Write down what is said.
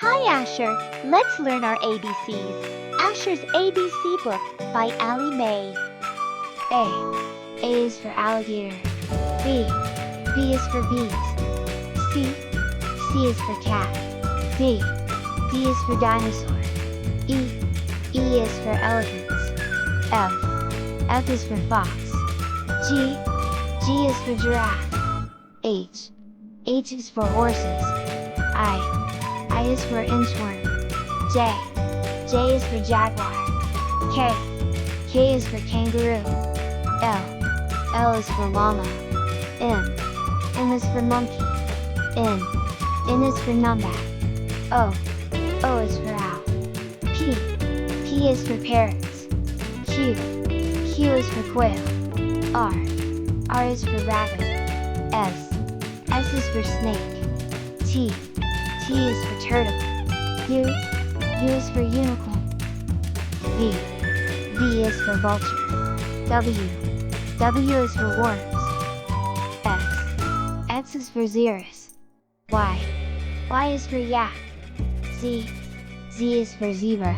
Hi Asher, let's learn our ABCs. Asher's ABC book by Allie Mae. A is for alligator. B is for bees. C is for cat. D is for dinosaur. E is for elephants. F is for fox. G is for giraffe. H is for horses. I is for inchworm. J is for jaguar. K is for kangaroo. L is for llama. M is for monkey. N is for numbat. O is for owl. P is for parrots. Q is for quail. R is for rabbit. S is for snake. T is for turtle. U is for unicorn. V is for vulture. W is for worms. X is for xerus. Y is for yak. Z is for zebra.